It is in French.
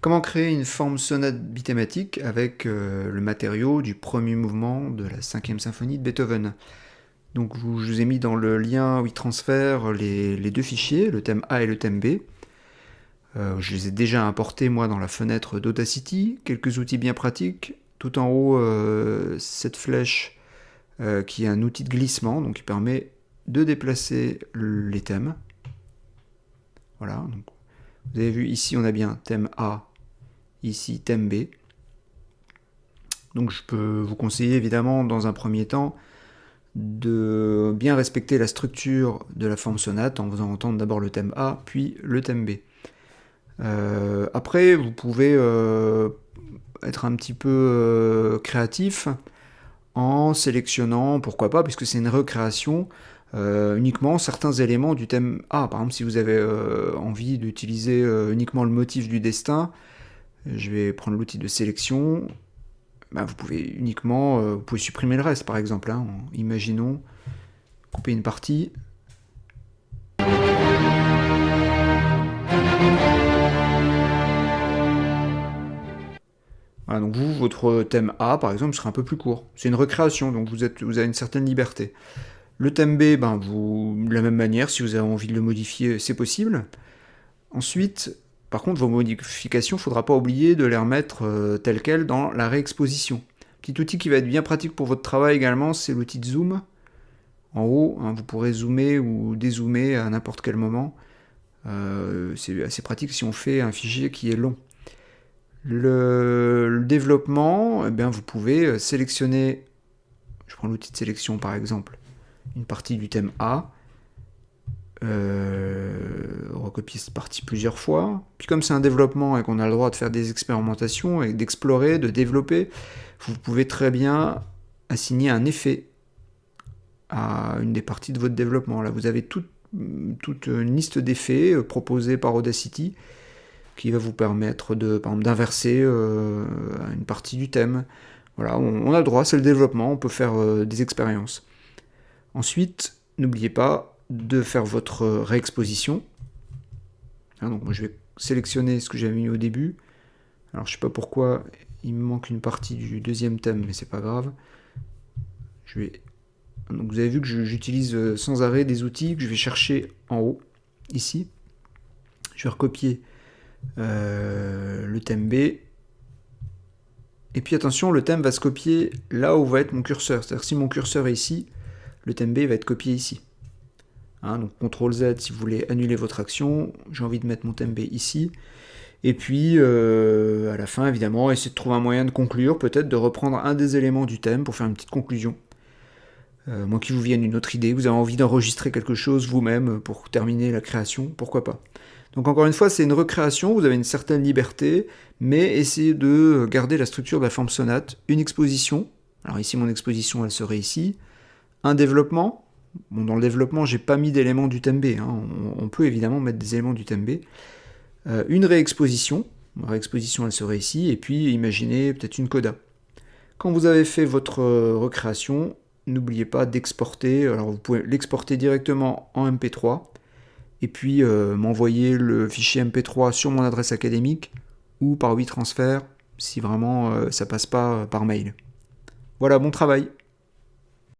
Comment créer une forme sonate bithématique avec le matériau du premier mouvement de la cinquième symphonie de Beethoven? Donc je vous ai mis dans le lien WeTransfer les deux fichiers, le thème A et le thème B. Je les ai déjà importés moi dans la fenêtre d'Audacity. Quelques outils bien pratiques. Tout en haut, cette flèche qui est un outil de glissement, donc qui permet de déplacer les thèmes. Voilà. Donc, vous avez vu ici on a bien thème A, ici thème B. Donc je peux vous conseiller évidemment dans un premier temps de bien respecter la structure de la forme sonate en faisant entendre d'abord le thème A puis le thème B. Après vous pouvez être un petit peu créatif en sélectionnant, pourquoi pas, puisque c'est une recréation, uniquement certains éléments du thème A. Par exemple si vous avez envie d'utiliser uniquement le motif du destin, je vais prendre l'outil de sélection. Ben, vous pouvez uniquement vous pouvez supprimer le reste par exemple. Imaginons couper une partie. Voilà, donc votre thème A par exemple sera un peu plus court. C'est une recréation, donc vous avez une certaine liberté. Le thème B, de la même manière, si vous avez envie de le modifier, c'est possible. Ensuite, par contre, vos modifications, il ne faudra pas oublier de les remettre telles quelles dans la réexposition. Petit outil qui va être bien pratique pour votre travail également, c'est l'outil de zoom. En haut, vous pourrez zoomer ou dézoomer à n'importe quel moment. C'est assez pratique si on fait un fichier qui est long. Le développement, vous pouvez sélectionner, je prends l'outil de sélection par exemple, une partie du thème A, recopier cette partie plusieurs fois. Puis comme c'est un développement et qu'on a le droit de faire des expérimentations et d'explorer, de développer, vous pouvez très bien assigner un effet à une des parties de votre développement. Là, vous avez toute une liste d'effets proposés par Audacity qui va vous permettre par exemple, d'inverser une partie du thème. Voilà, on a le droit, c'est le développement, on peut faire des expériences. Ensuite, n'oubliez pas de faire votre réexposition. Donc moi je vais sélectionner ce que j'avais mis au début. Alors je sais pas pourquoi il me manque une partie du deuxième thème, mais c'est pas grave. Donc vous avez vu que j'utilise sans arrêt des outils que je vais chercher en haut, ici. Je vais recopier le thème B. Et puis attention, le thème va se copier là où va être mon curseur. C'est-à-dire que si mon curseur est ici, le thème B va être copié ici. Donc CTRL Z si vous voulez annuler votre action. J'ai envie de mettre mon thème B ici. Et puis à la fin, évidemment, essayez de trouver un moyen de conclure, peut-être de reprendre un des éléments du thème pour faire une petite conclusion. Moi qui vous vienne une autre idée, vous avez envie d'enregistrer quelque chose vous-même pour terminer la création, pourquoi pas. Donc encore une fois, c'est une recréation, vous avez une certaine liberté, mais essayez de garder la structure de la forme sonate, une exposition. Alors ici, mon exposition, elle serait ici. Un développement. Bon, dans le développement, j'ai pas mis d'éléments du thème B. On peut évidemment mettre des éléments du thème B. Une réexposition. La réexposition, elle serait ici. Et puis, imaginez peut-être une coda. Quand vous avez fait votre recréation, n'oubliez pas d'exporter. Alors, vous pouvez l'exporter directement en MP3. Et puis, m'envoyer le fichier MP3 sur mon adresse académique ou par WeTransfer si vraiment ça passe pas par mail. Voilà, bon travail.